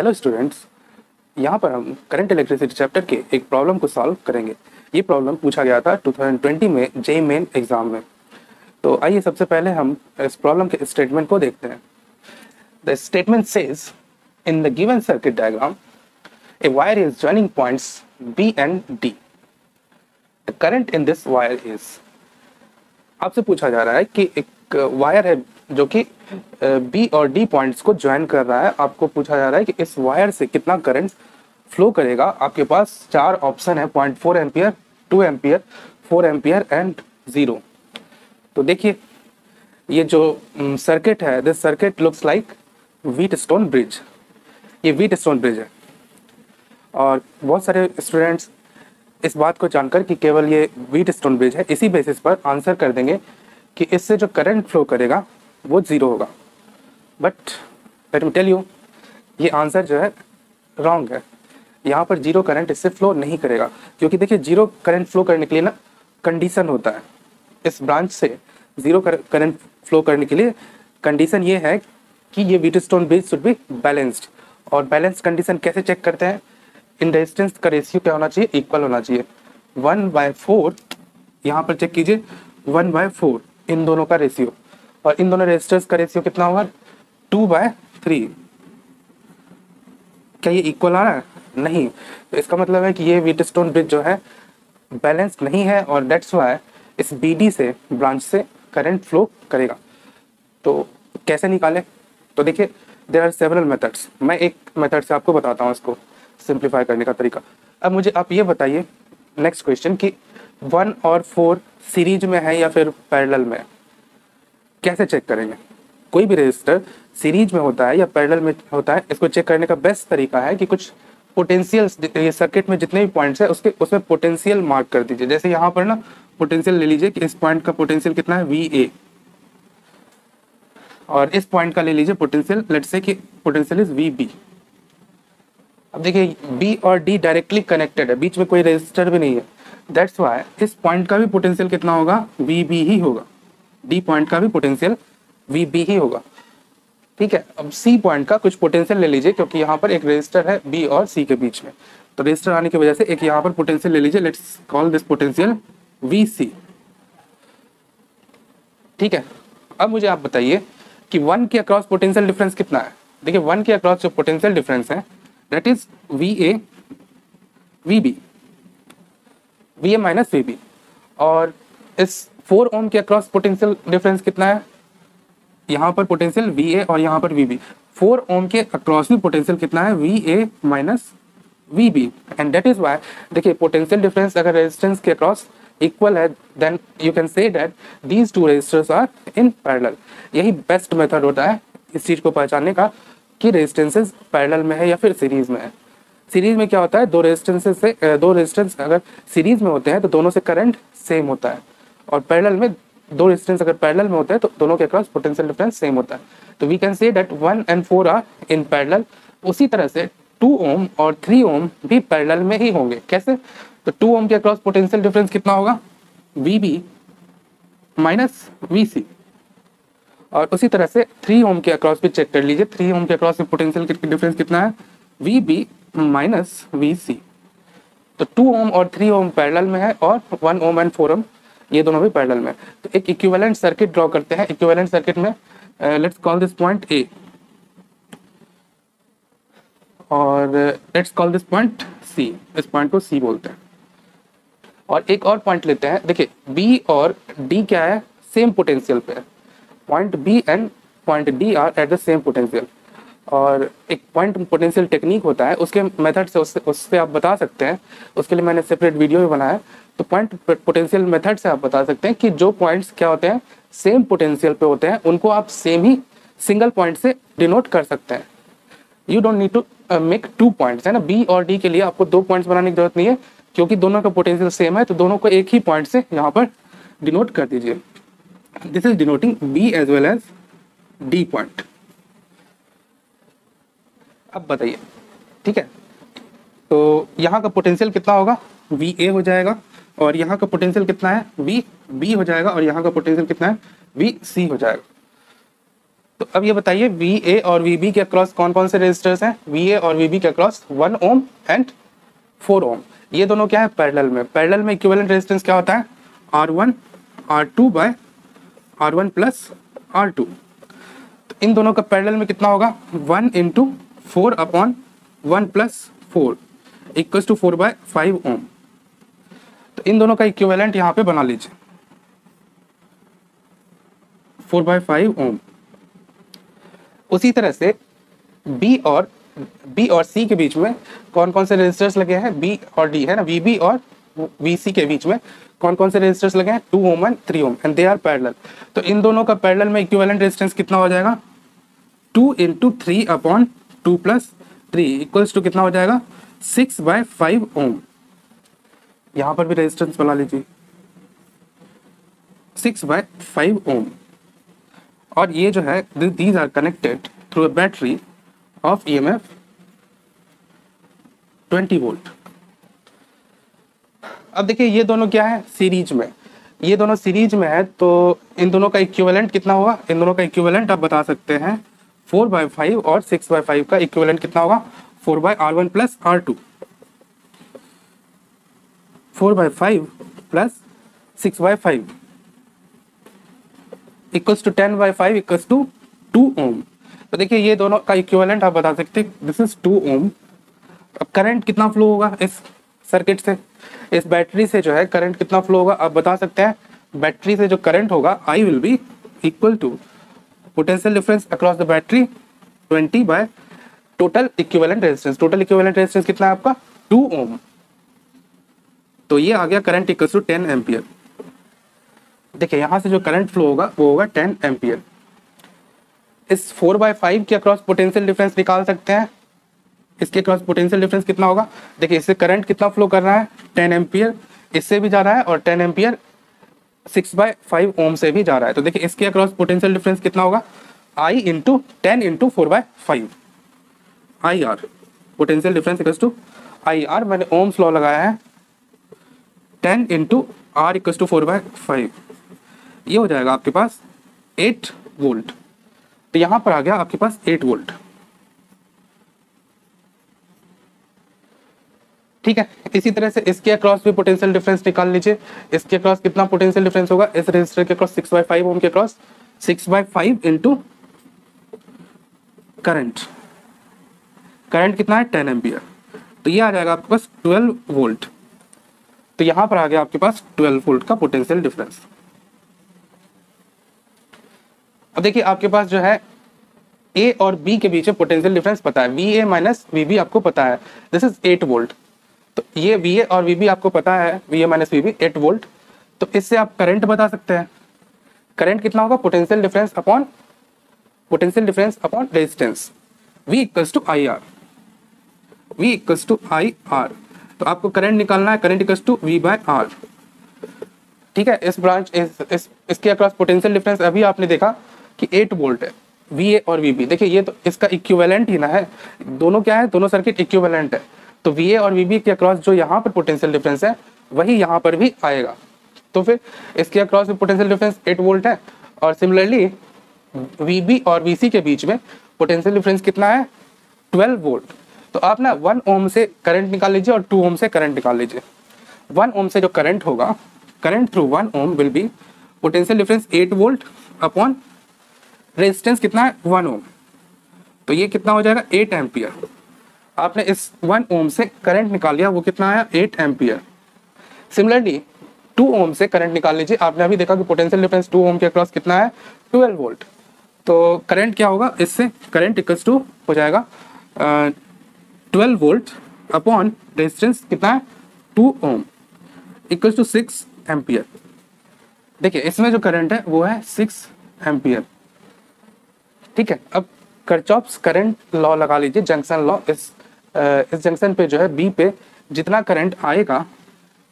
Hello students, यहाँ पर हम करंट इलेक्ट्रिसिटी चैप्टर के एक प्रॉब्लम को सॉल्व करेंगे। ये प्रॉब्लम पूछा गया था 2020 में जेईई मेन एग्जाम में। तो आइए सबसे पहले हम इस प्रॉब्लम के स्टेटमेंट को देखते हैं। The statement says in the given circuit diagram a wire is joining points B and D. The current in this wire is, आपसे पूछा जा रहा है कि एक वायर है जो कि बी और डी पॉइंट्स को ज्वाइन कर रहा है। आपको पूछा जा रहा है कि इस वायर से कितना करंट फ्लो करेगा। आपके पास चार ऑप्शन है, 0.4 एम्पियर, 2 एम्पियर, 4 एम्पियर एंड 0। तो देखिए ये जो सर्किट है, this circuit looks like Wheatstone bridge. ये व्हीटस्टोन ब्रिज है और बहुत सारे स्टूडेंट्स इस बात को जानकर कि केवल ये व्हीटस्टोन ब्रिज है, इसी बेसिस पर आंसर कर देंगे कि इससे जो करंट फ्लो करेगा वो 0 होगा। But let me tell you, ये आंसर जो है रॉन्ग है। यहाँ पर 0 करंट इससे फ्लो नहीं करेगा, क्योंकि देखिए 0 करंट फ्लो करने के लिए ना कंडीशन होता है। इस ब्रांच से 0 करंट फ्लो करने के लिए कंडीशन ये है कि ये Wheatstone bridge should be balanced. और बैलेंस कंडीशन कैसे चेक करते हैं? इन रेजिस्टेंस का रेशियो क्या होना चाहिए? इक्वल होना चाहिए। 1/4 यहाँ पर चेक कीजिए, 1/4 इन दोनों का रेशियो, और इन दोनों रेजिस्टर्स का रेशियो कितना होगा? 2/3। क्या ये इक्वल आ रहा है? नहीं। तो इसका मतलब है कि ये व्हीटस्टोन ब्रिज जो है बैलेंस नहीं है, और दैट्स व्हाई इस बीडी से ब्रांच से करंट फ्लो करेगा। तो कैसे निकालें? तो देखिए देयर आर सेवरल मेथड्स। मैं एक मेथड से आपको बताता हूँ इसको सिंप्लीफाई करने का तरीका। अब मुझे आप ये बताइए नेक्स्ट क्वेश्चन कि 1 और 4 सीरीज में है या फिर पैरेलल में? कैसे चेक करेंगे? कोई भी रजिस्टर सीरीज में होता है या पैरेलल में होता है, इसको चेक करने का बेस्ट तरीका है कि कुछ पोटेंशियल, ये सर्किट में जितने भी पॉइंट्स है उसमें पोटेंशियल मार्क कर दीजिए। जैसे यहाँ पर ना पोटेंशियल ले लीजिए कि इस पॉइंट का पोटेंशियल कितना है, VA, और इस पॉइंट का ले लीजिए पोटेंशियल, लेट्स से कि पोटेंशियल इज VB। अब देखिए B और D डायरेक्टली कनेक्टेड है, बीच में कोई रजिस्टर भी नहीं है। दैट्स व्हाई इस पॉइंट का भी पोटेंशियल कितना होगा? VB ही होगा। D पॉइंट का भी पोटेंशियल VB ही होगा। ठीक है। अब C पॉइंट का कुछ पोटेंशियल ले लीजिए, क्योंकि यहाँ पर एक रजिस्टर है B और C के बीच में, तो रजिस्टर आने की वजह से एक यहाँ पर पोटेंशियल ले लीजिए। Let's call this potential VC। ठीक है। अब मुझे आप बताइए कि 1 के अक्रॉस पोटेंशियल डिफरेंस कितना है? देखिए 1 के अक्रॉस जो पोटेंशियल डिफरेंस है that is VA VB, VA minus VB। और इस 4 ओम के अक्रॉस पोटेंशियल डिफरेंस कितना है? यहाँ पर पोटेंशियल VA और यहाँ पर VB। 4 ओम के अक्रॉस भी पोटेंशियल कितना है? VA minus VB। And that is why देखिए पोटेंशियल डिफरेंस अगर रेजिस्टेंस के अक्रॉस इक्वल है, then you can say that these two resistors are in parallel. यही बेस्ट मेथड होता है इस चीज को पहचानने का कि रेजिस्टेंसेस पैरेलल में है या फिर सीरीज में है। सीरीज में क्या होता है? दो रेजिस्टेंस अगर सीरीज में होते हैं तो दोनों से करंट सेम होता है, और पैरेलल में दो रेजिस्टेंस अगर पैरेलल में होते हैं तो दोनों के अक्रॉस पोटेंशियल डिफरेंस सेम होता है। तो we can say that 1 and 4 are in parallel. उसी तरह से 2 ओम और 3 ओम भी पैरेलल में ही होंगे। कैसे? तो 2 ओम के अक्रॉस पोटेंशियल डिफरेंस कितना होगा? VB minus VC। और उसी तरह से 3 ओम के अक्रॉस भी चेक कर लीजिए। 3 ओम के अक्रॉस में पोटेंशियल डिफरेंस कितना है? VB minus VC। तो 2 ओम और 3 ओम पैरेलल में है, और 1 ओम एंड 4 ओम ये दोनों भी पैरेलल में। तो एक इक्विवेलेंट सर्किट ड्रॉ करते हैं। इक्विवेलेंट सर्किट में let's call this point A, और let's call this point C। इस पॉइंट को C बोलते हैं। और एक और पॉइंट लेते हैं। देखिए B और D क्या है? सेम पोटेंशियल पे है। Point B and point D are at the same potential. और एक पॉइंट पोटेंशियल टेक्निक होता है, उसके मेथड से उससे आप बता सकते हैं। उसके लिए मैंने सेपरेट वीडियो भी बनाया है। तो पॉइंट पोटेंशियल मेथड से आप बता सकते हैं कि जो पॉइंट्स क्या होते हैं, सेम पोटेंशियल पे होते हैं, उनको आप सेम ही सिंगल पॉइंट से डिनोट कर सकते हैं। You don't need to make 2 points, है ना। B और D के लिए आपको 2 पॉइंट्स बनाने की जरूरत नहीं है, क्योंकि दोनों का पोटेंशियल सेम है, तो दोनों को एक ही पॉइंट से यहाँ पर डिनोट कर दीजिए। This is denoting B as well as D point. अब बताइए, ठीक है। तो यहाँ का पोटेंशियल कितना होगा? VA हो जाएगा, और यहाँ का पोटेंशियल कितना है? VB हो जाएगा, और यहाँ का पोटेंशियल कितना है? VC हो जाएगा। तो अब ये बताइए वी ए और वी बी के अक्रॉस कौन कौन से रेजिस्टर्स हैं? वी ए और वी बी के अक्रॉस 1 ओम एंड 4 ओम। ये दोनों क्या है? पैरेलल में। पैरेलल में इक्विवेलेंट रेजिस्टेंस क्या होता है? R1 R2 bye R1 plus R2। तो इन दोनों का पैरेलल में कितना होगा? 1 into 4 upon 1 plus 4 equals to 4 by 5 ohm. तो इन दोनों का इक्विवेलेंट यहाँ पे बना लीजिए 4 बाय 5 ओम। उसी तरह से बी और सी के बीच में कौन कौन से रेजिस्टर्स लगे हैं? बी और डी है ना, वी बी और वी सी के बीच में कौन कौन से रेजिस्टर्स लगे हैं? 2 ohm and 3 ohm and they are parallel. तो इन दोनों का पैरेलल में इक्विवेलेंट रेजिस्टेंस कितना हो जाएगा? 2 into 3 upon 2 plus 3 equals to कितना हो जाएगा? 6 बाय 5 ओम। यहाँ पर भी रेजिस्टेंस बना लीजिए 6 बाय 5 ओम। और ये जो है these are connected through a battery of EMF 20 volt. अब देखिए ये दोनों क्या है? सीरीज में। ये दोनों सीरीज में है तो इन दोनों का इक्विवेलेंट कितना होगा? इन दोनों का इक्विवेलेंट आप बता सकते हैं 4 बाय 5 और 6 बाय 5 का इक्विवेलेंट कितना होगा? 4 by R1 plus R2। 4 by 5 plus 6 by 5 equals to 10 by 5 equals to 2 ohm. तो देखिए ये दोनों का इक्विवेलेंट आप बता सकते हैं, दिस इज 2 ओम। अब करंट कितना फ्लो होगा इस सर्किट से? इस बैटरी से जो है करंट कितना फ्लो होगा आप बता सकते हैं? बैटरी से जो करंट होगा I will be equal to potential difference across the battery 20 by total equivalent resistance. Total equivalent resistance कितना है आपका? 2 ओम। तो ये आ गया करंट इक्वल्स टू 10 एम्पियर। देखिए यहाँ से जो करंट फ्लो होगा वो होगा 10 एम्पियर। इस 4 बाय 5 के अक्रॉस पोटेंशियल डिफरेंस निकाल सकते हैं। इसके अक्रॉस पोटेंशियल डिफरेंस कितना होगा? देखिए इससे करंट कितना फ्लो कर रहा है? 10 एम्पियर। इससे भी जा रहा है और 10 एम्पियर 6 बाय 5 ओम से भी जा रहा है। तो देखिए इसके अक्रॉस पोटेंशियल डिफरेंस कितना होगा? I into 10 into 4 by 5 IR। Potential difference equals to IR। मैंने ओम्स लॉ लगाया है 10 into R equals to 4 by 5। ये हो जाएगा आपके पास 8 वोल्ट। तो यहाँ पर आ गया आपके पास 8 वोल्ट। ठीक है, इसी तरह से इसके अक्रॉस भी पोटेंशियल डिफरेंस निकाल लीजिए। इसके अक्रॉस कितना पोटेंशियल डिफरेंस होगा? इस रेजिस्टर के अक्रॉस 6 बाय 5 ओम के across 6 by 5 into current. Current कितना है? 10 एम्पियर। तो ये आ जाएगा आपके पास 12 वोल्ट। तो यहाँ पर आ गया आपके पास 12 वोल्ट का पोटेंशियल डिफरेंस। अब देखिए आपके पास जो है ए और बी के बीच में पोटेंशियल डिफरेंस पता है, VA माइनस VB आपको पता है, दिस इज 8 वोल्ट। तो ये VA और VB आपको पता है, VA माइनस VB 8 वोल्ट। तो इससे आप करंट बता सकते हैं। करंट कितना होगा? Potential difference upon resistance V equals to IR। V equals to IR। तो आपको करंट निकालना है, current equals to V by R। ठीक है, इस ब्रांच इसके अक्रॉस पोटेंशियल डिफरेंस अभी आपने देखा कि 8 वोल्ट है, VA और VB। देखिए ये तो इसका इक्विवेलेंट ही ना है, दोनों क्या है? दोनों सर्किट इक्विवेलेंट है। तो VA और VB के अक्रॉस जो यहाँ पर पोटेंशियल डिफरेंस है वही यहाँ पर भी आएगा। तो फिर इसके अक्रॉस भी पोटेंशियल डिफरेंस 8 वोल्ट है और सिमिलरली VB और VC के बीच में पोटेंशियल डिफरेंस कितना है? 12 वोल्ट। तो आप ना 1 ओम से करंट निकाल लीजिए और 2 ओम से करंट निकाल लीजिए। 1 ओम से जो करंट होगा, current through 1 ohm will be potential difference 8 volt upon resistance कितना है? 1 ओम। तो ये कितना हो जाएगा? 8 एम्पियर। आपने इस 1 ओम से करंट निकाल लिया, वो कितना आया? 8 एम्पियर। सिमिलरली 2 ओम से करंट निकाल लीजिए। आपने अभी देखा कि पोटेंशियल डिफरेंस 2 ओम के अक्रॉस कितना है? 12 वोल्ट। तो करंट क्या होगा? इससे करंट इक्वल्स टू हो जाएगा 12 वोल्ट अपॉन रेजिस्टेंस कितना है? 2 ओम इक्वल्स टू 6 एम्पियर। देखिए इसमें जो करंट है वो है 6 एम्पियर। ठीक है, अब किरचॉफ्स करंट लॉ लगा लीजिए, जंक्शन लॉ। इस जंक्शन पे जो है बी पे जितना करंट आएगा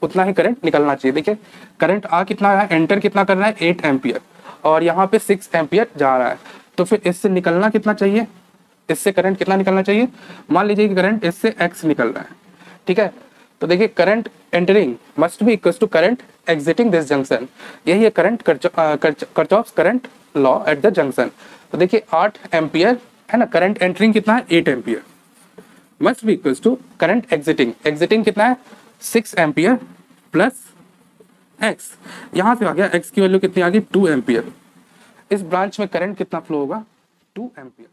उतना ही करंट निकलना चाहिए। देखिए करंट कितना है? एंटर कितना कर रहा है? 8 एम्पियर और यहाँ पे 6 एम्पियर जा रहा है। तो फिर इससे निकलना कितना चाहिए? इससे करंट कितना निकलना चाहिए? मान लीजिए कि करंट इससे x निकल रहा है। ठीक है, तो देखिए current entering must be equals to current exiting this junction. यही है current Kirchhoff's current law at the junction. तो देखिए 8 एम्पियर है ना, करंट एंटरिंग कितना है 8 ampere, must be equals to current exiting कितना है 6 एम्पियर प्लस एक्स, यहाँ से आ गया एक्स की वैल्यू कितनी आ गई 2 एम्पियर। इस ब्रांच में करंट कितना फ्लो होगा 2 एम्पियर।